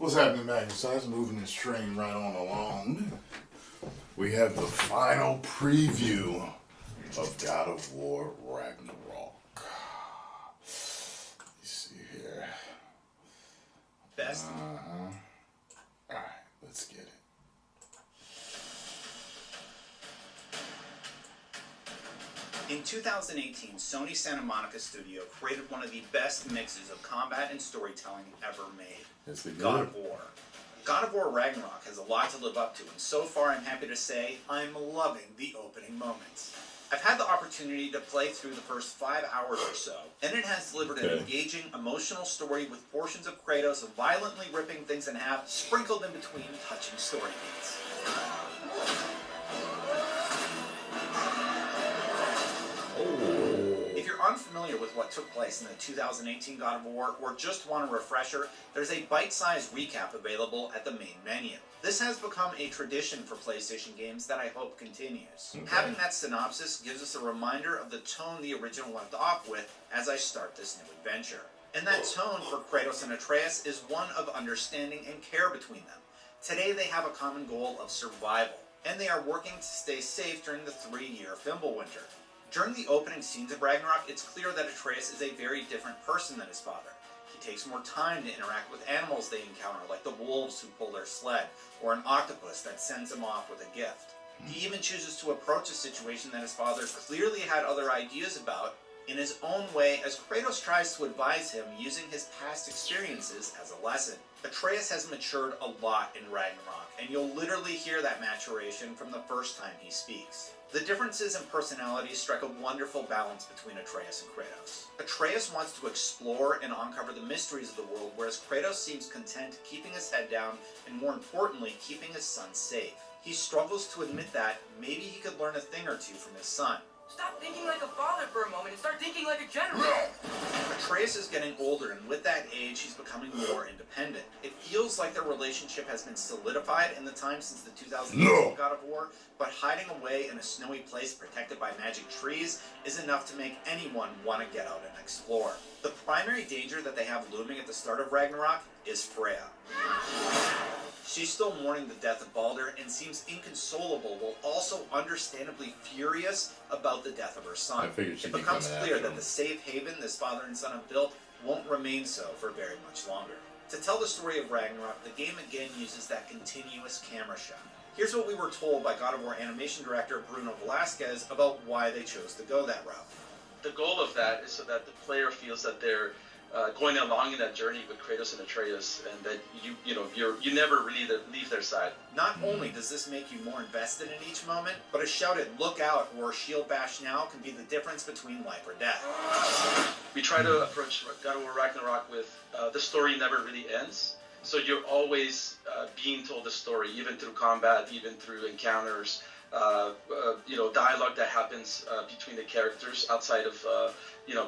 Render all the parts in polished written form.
What's happening, Magnus? I was moving this train right on along. We have the final preview of God of War Ragnarok. Let's see here. Best. Alright, let's get it. In 2018, Sony Santa Monica Studio created one of the best mixes of combat and storytelling ever made. Yes, they did. God of War. God of War Ragnarok has a lot to live up to, and so far I'm happy to say I'm loving the opening moments. I've had the opportunity to play through the first 5 hours or so, and it has delivered an engaging, emotional story with portions of Kratos violently ripping things in half, sprinkled in between touching story beats. If you're unfamiliar with what took place in the 2018 God of War, or just want a refresher, there's a bite-sized recap available at the main menu. This has become a tradition for PlayStation games that I hope continues. Having that synopsis gives us a reminder of the tone the original left off with as I start this new adventure. And that tone for Kratos and Atreus is one of understanding and care between them. Today they have a common goal of survival, and they are working to stay safe during the 3-year Fimbulwinter. During the opening scenes of Ragnarok, it's clear that Atreus is a very different person than his father. He takes more time to interact with animals they encounter, like the wolves who pull their sled, or an octopus that sends him off with a gift. He even chooses to approach a situation that his father clearly had other ideas about in his own way, as Kratos tries to advise him using his past experiences as a lesson. Atreus has matured a lot in Ragnarok, and you'll literally hear that maturation from the first time he speaks. The differences in personalities strike a wonderful balance between Atreus and Kratos. Atreus wants to explore and uncover the mysteries of the world, whereas Kratos seems content keeping his head down and, more importantly, keeping his son safe. He struggles to admit that maybe he could learn a thing or two from his son. Stop thinking like a father for a moment and start thinking like a general! Atreus is getting older, and with that age, he's becoming more independent. It feels like their relationship has been solidified in the time since the 2008 God of War, but hiding away in a snowy place protected by magic trees is enough to make anyone want to get out and explore. The primary danger that they have looming at the start of Ragnarok is Freya. She's still mourning the death of Baldur and seems inconsolable, while also understandably furious about the death of her son. It becomes clear that the safe haven this father and son have built won't remain so for very much longer. To tell the story of Ragnarok, the game again uses that continuous camera shot. Here's what we were told by God of War animation director Bruno Velasquez about why they chose to go that route. The goal of that is so that the player feels that they're going along in that journey with Kratos and Atreus, and that you never really leave their side. Not only does this make you more invested in each moment, but a shouted "Look out" or "Shield bash now" can be the difference between life or death. We try to approach God of War Ragnarok with the story never really ends. So you're always being told the story, even through combat, even through encounters, dialogue that happens between the characters outside of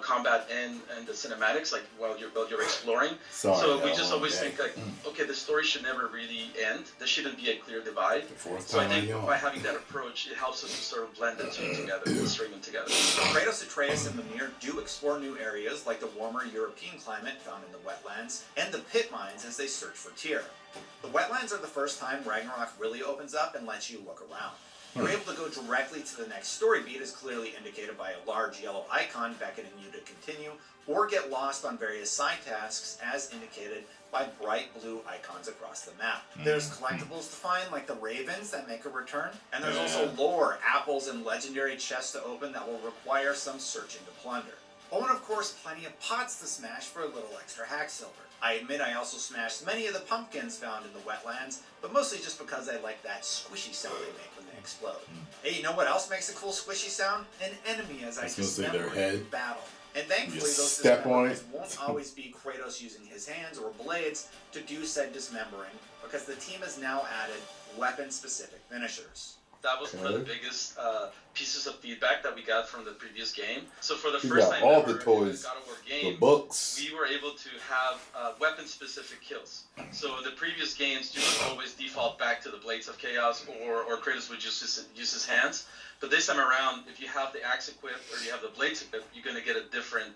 combat and the cinematics, like while you're exploring. So we just always think like, okay, the story should never really end. There shouldn't be a clear divide. So I think by having that approach, it helps us to sort of blend the two together, and string them together. Kratos, Atreus, and Mimir do explore new areas like the warmer European climate found in the wetlands, and the pit mines as they search for Tyr. The wetlands are the first time Ragnarok really opens up and lets you look around. You're able to go directly to the next story beat, as clearly indicated by a large yellow icon beckoning you to continue, or get lost on various side tasks as indicated by bright blue icons across the map. There's collectibles to find, like the ravens that make a return, and there's also lore, apples, and legendary chests to open that will require some searching to plunder. Oh, and of course, plenty of pots to smash for a little extra hack silver. I admit I also smashed many of the pumpkins found in the wetlands, but mostly just because I like that squishy sound they make when they explode. Hey, you know what else makes a cool squishy sound? An enemy as I dismember in battle. And thankfully, those dismemberings won't always be Kratos using his hands or blades to do said dismembering, because the team has now added weapon-specific finishers. That was one of the biggest pieces of feedback that we got from the previous game. So for the first time all ever the toys, in the God of War game, the books, we were able to have weapon-specific kills. So in the previous games, you would always default back to the Blades of Chaos, or Kratos would use his hands. But this time around, if you have the axe equipped or you have the blades equipped, you're going to get a different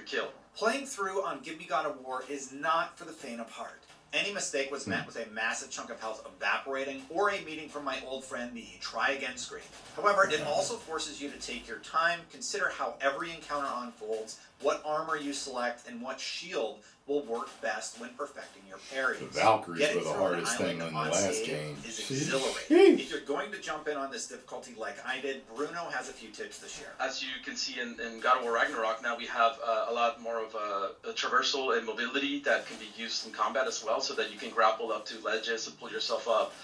kill. Playing through on Give Me God of War is not for the faint of heart. Any mistake was met with a massive chunk of health evaporating or a meeting from my old friend the try again screen. However, it also forces you to take your time, consider how every encounter unfolds, what armor you select, and what shield will work best when perfecting your parries. The Valkyries Getting were the through hardest an thing island in the last unscathed game. is exhilarating. Sheesh. If you're going to jump in on this difficulty like I did, Bruno has a few tips to share. As you can see in God of War Ragnarok, now we have a lot more of a traversal and mobility that can be used in combat as well, so that you can grapple up to ledges and pull yourself up,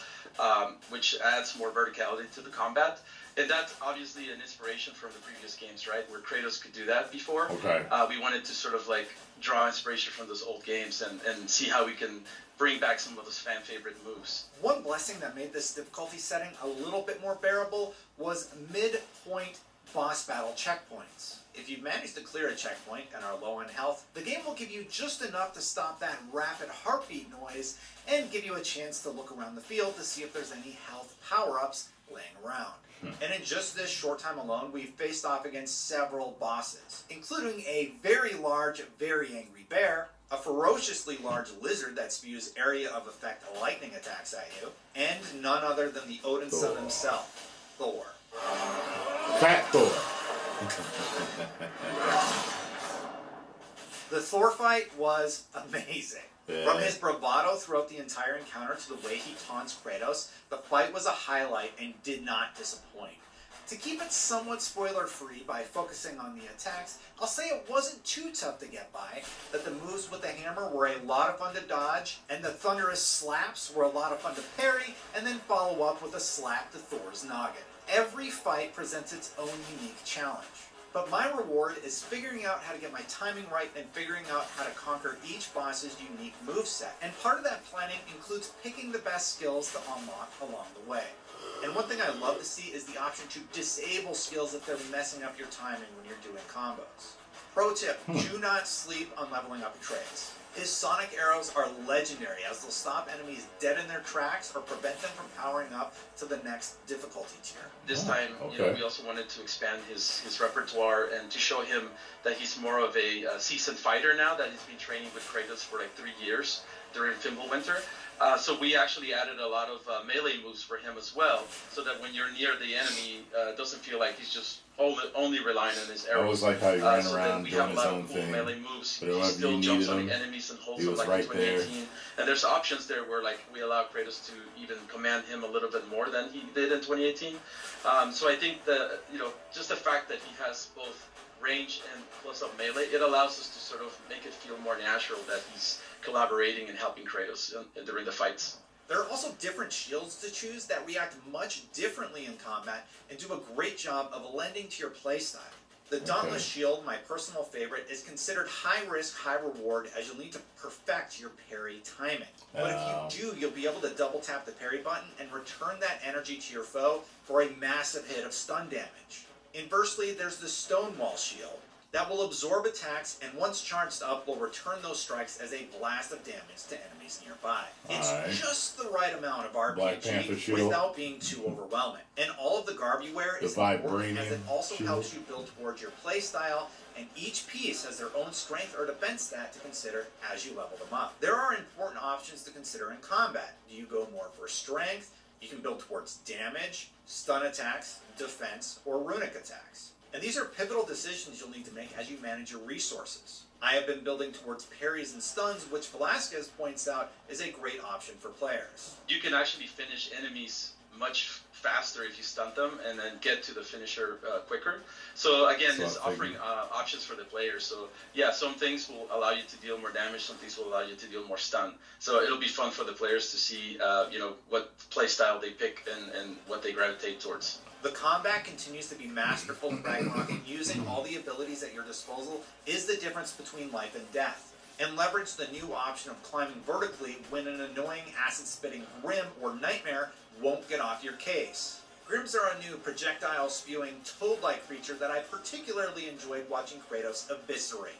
which adds more verticality to the combat. And that's obviously an inspiration from the previous games, right? Where Kratos could do that before. Okay. We wanted to sort of like draw inspiration from those old games and see how we can bring back some of those fan favorite moves. One blessing that made this difficulty setting a little bit more bearable was mid-point boss battle checkpoints. If you've managed to clear a checkpoint and are low on health, the game will give you just enough to stop that rapid heartbeat noise and give you a chance to look around the field to see if there's any health power-ups laying around. And in just this short time alone, we've faced off against several bosses, including a very large, very angry bear, a ferociously large lizard that spews area of effect lightning attacks at you, and none other than the Odin son himself, Thor. Fat Thor. The Thor fight was amazing. Yeah. From his bravado throughout the entire encounter to the way he taunts Kratos, the fight was a highlight and did not disappoint. To keep it somewhat spoiler-free by focusing on the attacks, I'll say it wasn't too tough to get by, that the moves with the hammer were a lot of fun to dodge, and the thunderous slaps were a lot of fun to parry, and then follow up with a slap to Thor's noggin. Every fight presents its own unique challenge. But my reward is figuring out how to get my timing right and figuring out how to conquer each boss's unique moveset. And part of that planning includes picking the best skills to unlock along the way. And one thing I love to see is the option to disable skills if they're messing up your timing when you're doing combos. Pro tip, do not sleep on leveling up Atreus. His sonic arrows are legendary, as they'll stop enemies dead in their tracks or prevent them from powering up to the next difficulty tier. This time, we also wanted to expand his repertoire and to show him that he's more of a seasoned fighter now, that he's been training with Kratos for like 3 years during Fimbulwinter. So we actually added a lot of melee moves for him as well, so that when you're near the enemy, it doesn't feel like he's just only relying on his arrows. I was like how he ran So around we doing have a his lot own of cool thing. melee moves. But He whenever still you jumps needed on the him, enemies and holds he them was like right in 2018. And there's options there where like we allow Kratos to even command him a little bit more than he did in 2018. So I think that just the fact that he has both range and close-up melee, it allows us to sort of make it feel more natural that he's collaborating and helping Kratos during the fights. There are also different shields to choose that react much differently in combat and do a great job of lending to your playstyle. The Dauntless Shield, my personal favorite, is considered high risk, high reward, as you'll need to perfect your parry timing. But if you do, you'll be able to double tap the parry button and return that energy to your foe for a massive hit of stun damage. Inversely, there's the Stonewall Shield that will absorb attacks and once charged up will return those strikes as a blast of damage to enemies nearby. It's just the right amount of RPG without being too overwhelming. And all of the garb you wear is important, as it also helps you build towards your playstyle, and each piece has their own strength or defense stat to consider as you level them up. There are important options to consider in combat. Do you go more for strength? You can build towards damage, stun attacks, defense, or runic attacks. And these are pivotal decisions you'll need to make as you manage your resources. I have been building towards parries and stuns, which Velasquez points out is a great option for players. You can actually finish enemies much faster if you stun them and then get to the finisher quicker. So again, it's offering options for the players. So yeah, some things will allow you to deal more damage, some things will allow you to deal more stun. So it'll be fun for the players to see what play style they pick and what they gravitate towards. The combat continues to be masterful in Ragnarok, and using all the abilities at your disposal is the difference between life and death. And leverage the new option of climbing vertically when an annoying acid-spitting Grim or Nightmare won't get off your case. Grims are a new projectile-spewing, toad-like creature that I particularly enjoyed watching Kratos eviscerate.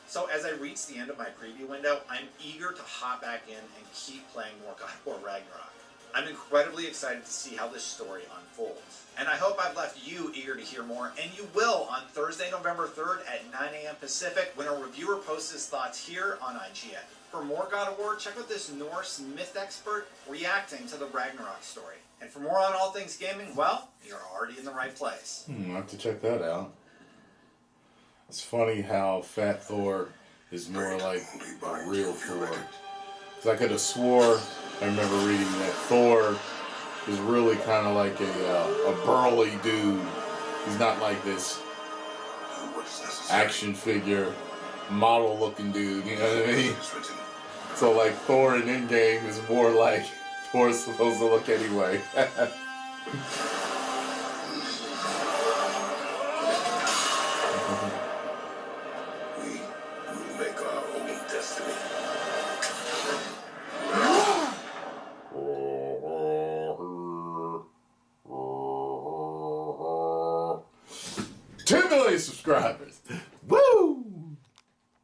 So as I reach the end of my preview window, I'm eager to hop back in and keep playing more God of War Ragnarok. I'm incredibly excited to see how this story unfolds. And I hope I've left you eager to hear more, and you will on Thursday, November 3rd at 9 a.m. Pacific when a reviewer posts his thoughts here on IGN. For more God of War, check out this Norse myth expert reacting to the Ragnarok story. And for more on all things gaming, well, you're already in the right place. I'll have to check that out. It's funny how Fat Thor is more like a real Thor. Because I could have swore, I remember reading that Thor is really kind of like a burly dude. He's not like this action figure, model looking dude, you know what I mean? So like Thor in Endgame is more like Thor's supposed to look anyway. We will make our own destiny. $10 million subscribers.